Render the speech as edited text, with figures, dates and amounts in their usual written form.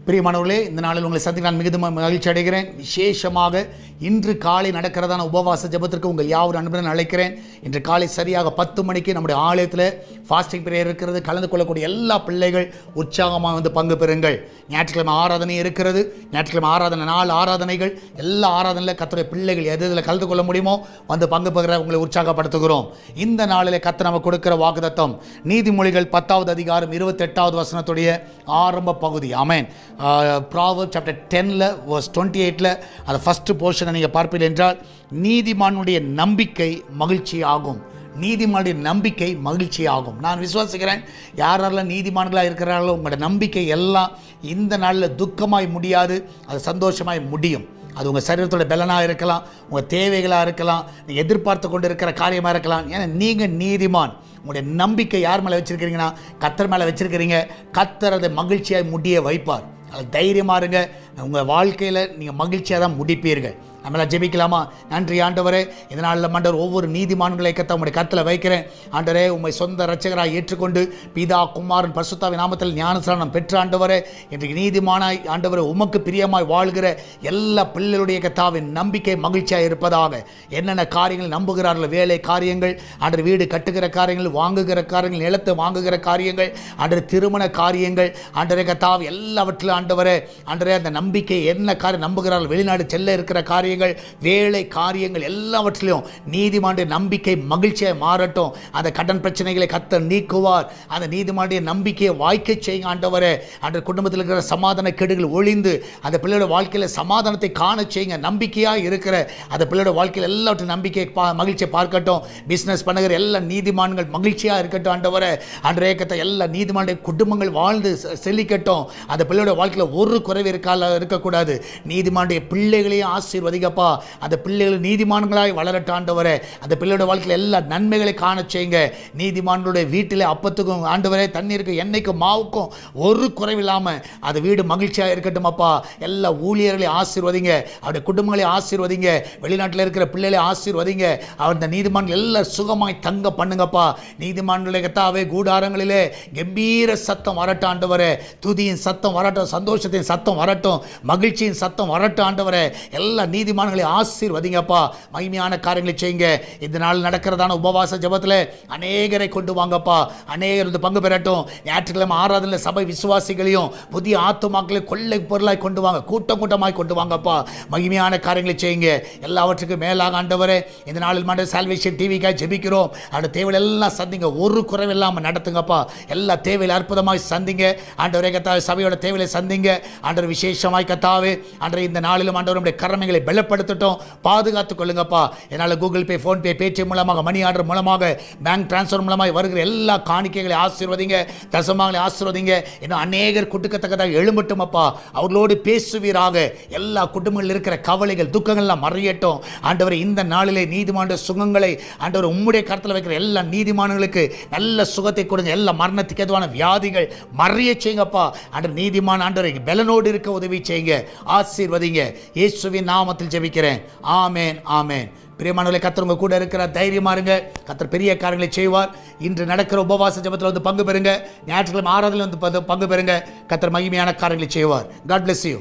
பிரியமானவர்களே, இந்த நாளில் உங்களை சந்திக்க நான் மிகுந்த மகிழ்ச்சி அடைகிறேன். விசேஷமாக இன்று காலை நடக்கிறதான உபவாச ஜெபத்திற்கு உங்கள் யாவரும் அன்புடன் அழைக்கிறேன். இன்று காலை சரியாக 10 மணிக்கு நம்முடைய ஆலயத்தில் ஃபாஸ்டிங் பிரேயர் இருக்கிறது. கலந்து கொள்ளக்கூடிய எல்லா பிள்ளைகள் உற்சாகமாக வந்து பங்கு பெறுங்கள். ஞாயிற்றுக்கிழமை ஆராதனை இருக்கிறது. ஞாயிற்றுக்கிழமை ஆராதனை 4 ஆராதனைகள், எல்லா ஆராதனையில் கர்த்தருடைய பிள்ளைகள் எது இதில் கலந்து கொள்ள முடியுமோ வந்து பங்கு பெறுகிற உங்களை உற்சாகப்படுத்துகிறோம். இந்த நாளில் கர்த்தர் நமக்கு கொடுக்கிற வாக்குத்தத்தம் நீதிமொழிகள் 10வது அதிகாரம் 28வது வசனத்துடைய ஆரம்ப பகுதி. ஆமென். Proverbs chapter 10 verse 28 அந்த ஃபர்ஸ்ட் போர்ஷனை நீங்கள் பார்ப்பீர்கள் என்றால், நீதிமானுடைய நம்பிக்கை மகிழ்ச்சி ஆகும். நீதிமானுடைய நம்பிக்கை மகிழ்ச்சி ஆகும். நான் விசுவாசிக்கிறேன், யாரெல்லாம் நீதிமான்களாக இருக்கிறார்களோ உங்களோட நம்பிக்கை எல்லாம் இந்த நாளில் துக்கமாய் முடியாது, அது சந்தோஷமாய் முடியும். அது உங்கள் சரீரத்தோட பலனாக இருக்கலாம், உங்கள் தேவைகளாக இருக்கலாம், நீங்கள் எதிர்பார்த்து கொண்டு இருக்கிற காரியமாக இருக்கலாம். ஏன்னா நீங்கள் நீதிமான். உங்களுடைய நம்பிக்கை யார் மேலே வச்சுருக்கிறீங்கன்னா கர்த்தர் மேலே வச்சுருக்கிறீங்க. கர்த்தர் அதை மகிழ்ச்சியாக முடிய வைப்பார். அது தைரியமாக இருங்க. உங்கள் வாழ்க்கையில் நீங்கள் மகிழ்ச்சியாக தான் முடிப்பீர்கள். நம்மளாம் ஜெபிக்கலாமா? நன்றி ஆண்டவரே, இதனால் ஆண்டவர் ஒவ்வொரு நீதிமான்களை உங்களுடைய கருத்தில் வைக்கிறேன். ஆண்டவரே, உம்மை சொந்த இரட்சகராக ஏற்றுக்கொண்டு பிதா குமாரன் பரிசுத்தாவின் நாமத்தில் ஞானஸ்நானம் பெற்ற ஆண்டவரே, இன்றைக்கு நீதிமானாய் ஆண்டவரே உமக்கு பிரியமாய் வாழ்கிற எல்லா பிள்ளைகளுடைய கர்த்தாவின் நம்பிக்கை மகிழ்ச்சியாக இருப்பதாக. என்னென்ன காரியங்கள் நம்புகிறார்கள், வேலை காரியங்கள், ஆண்டவர் வீடு கட்டுகிற காரியங்கள், வாங்குகிற காரியங்கள், நிலத்தை வாங்குகிற காரியங்கள், ஆண்டவர் திருமண காரியங்கள், ஆண்டவரே கர்த்தாவே எல்லாவற்றிலும் ஆண்டவரே அந்த நம்பிக்கை என்ன காரியம் நம்புகிறார்கள், வெளிநாடு செல்ல இருக்கிற காரியங்கள், வேலை காரியங்கள் எல்லாவற்றிலும் நீதிமானுடைய நம்பிக்கை மகிழ்ச்சியாக மாறட்டும். அந்த கடன் பிரச்சனைகளை கர்த்தர் நீக்குவார். அந்த நீதிமானுடைய நம்பிக்கையை வாய்க்க செய்யுங்க ஆண்டவரே. அந்த குடும்பத்தில் இருக்கிற சமாதான கெடுகள் ஒழிந்து அந்த பிள்ளையோட வாழ்க்கையில் சமாதானத்தை காண செய்யுங்க. நம்பிக்கையாக இருக்கிற அந்த பிள்ளையோட வாழ்க்கையில் எல்லாவற்றையும் நம்பிக்கை மகிழ்ச்சியை பார்க்கட்டும். பிஸ்னஸ் பண்ணுகிற எல்லா நீதிமான்கள் மகிழ்ச்சியாக இருக்கட்டும் ஆண்டவரே. அன்றைய கத்த எல்லா நீதிமானுடைய குடும்பங்கள் வாழ்ந்து செழிக்கட்டும். அந்த பிள்ளையோட வாழ்க்கையில் ஒரு குறைவு இருக்கக்கூடாது. நீதிமானுடைய பிள்ளைகளையும் ஆசீர்வதிக்கப்பா. அந்த பிள்ளைகள் நீதிமான்களாய் வளரட்டும் ஆண்டவரே. அந்த பிள்ளையோட வாழ்க்கையில் எல்லா நன்மைகளை காண செய்யுங்க. நீதிமான்களுடைய வீட்டில் அப்பத்துக்கும் ஆண்டவரே, தண்ணீருக்கும் எண்ணெய்க்கும் மாவுக்கும் ஒரு குறைவில்லாமல் அந்த வீடு மகிழ்ச்சியாக இருக்கட்டும் அப்பா. எல்லா ஊழியர்களையும் ஆசீர்வதிங்க. அவருடைய குடும்பங்களை ஆசீர்வதிங்க. வெளிநாட்டில் இருக்கிற பிள்ளைகளை ஆசீர்வதிங்க. அந்த நீதிமான்கள் எல்லாம் சுகமாய் தங்க பண்ணுங்கப்பா. நீதிமான்களுடைய கர்த்தாவே கூடாரங்களிலே கம்பீர சத்தம் வரட்டும் ஆண்டவரே. துதியின் சத்தம் வரட்டும், சந்தோஷத்தின் சத்தம் வரட்டும், மகிழ்ச்சியின் சத்தம் வரட்டும் ஆண்டவரே. எல்லா நீதிமான்களை ஆசீர்வதிங்கப்பா. மகிமையான காரியங்களை செய்யுங்க. இந்த நாள் நடக்கிறதான உபவாச ஜெபத்தில் அநேகரை கொண்டு வாங்கப்பா. அநேகர் வந்து பங்கு பெறட்டும். ஞாயிற்றுக்கிழமை ஆராதனை சபை விசுவாசிகளையும் புதிய ஆத்துமாக்களை கொள்ளை பொருளாய் கொண்டு வாங்க. கூட்டம் கூட்டமாய் கொண்டு வாங்கப்பா. மகிமையான காரியங்களை செய்யுங்க. எல்லாவற்றுக்கும் மேலாக ஆண்டவரே, இந்த நாளில் மட்டும் சால்வேஷன் டிவிக்காக ஜெபிக்கிறோம். அந்த தேவையில் எல்லாம் சந்திங்க. ஒரு குறைவில்லாமல் நடத்துங்கப்பா. எல்லா தேவையில் அற்புதமாய் சந்திங்க ஆண்டவரே. கர்த்தாவே, சபையோட தேவையை சந்திங்க ஆண்டவர். விசேஷமாய் கர்த்தாவே ஆண்டவர், இந்த நாளிலும் ஆண்டவர் நம்முடைய கரமைகளை பலப்படுத்தட்டும், பாதுகாத்துக் கொள்ளுங்கப்பா. என்னால் கூகுள் பே, ஃபோன்பே, பேடிஎம் மூலமாக, மணி ஆர்டர் மூலமாக, பேங்க் டிரான்ஸ்ஃபர் மூலமாக வருகிற எல்லா காணிக்கைகளை ஆசீர்வதிங்க. தசமாங்களை ஆசீர்வதிங்க. இன்னும் அநேகர் குட்டுக்கத்தக்கதாக எழும்பட்டும் அப்பா. அவர்களோடு பேசுவீராக. எல்லா குடும்பங்களில் இருக்கிற கவலைகள், துக்கங்கள்லாம் மறையட்டும் ஆண்டவர். இந்த நாளிலே நீதிமான சுகங்களை ஆண்டவர் உம்முடைய கருத்தில் வைக்கிற எல்லா நீதிமான்களுக்கு நல்ல சுகத்தை கொடுங்க. எல்லா மரணத்துக்கு எதுவான வியாதிகள் மறைய செய்யுங்கப்பா ஆண்டவர். நீதிமான ஆண்டவரை பலனோடு இருக்க உதவி செய்யுங்க. ஆசீர்வதிங்க. இயேசுவின் நாமத்தில் ஜெபிக்கிறேன். ஆமென், ஆமென். பிரியமானவர்களே, கர்த்தர் உங்க கூட இருக்கிற தைரியமா இருங்க. கர்த்தர் பெரிய காரியங்களை செய்வார். இன்று நடக்கிற உபவாச ஜெபத்தில் வந்து பங்கு பெறுங்க. ஞாயிற்றுக்கிழமை ஆராதனையில் வந்து பங்கு பெறுங்க. கர்த்தர் மகிமையான காரியங்களை செய்வார். God bless you.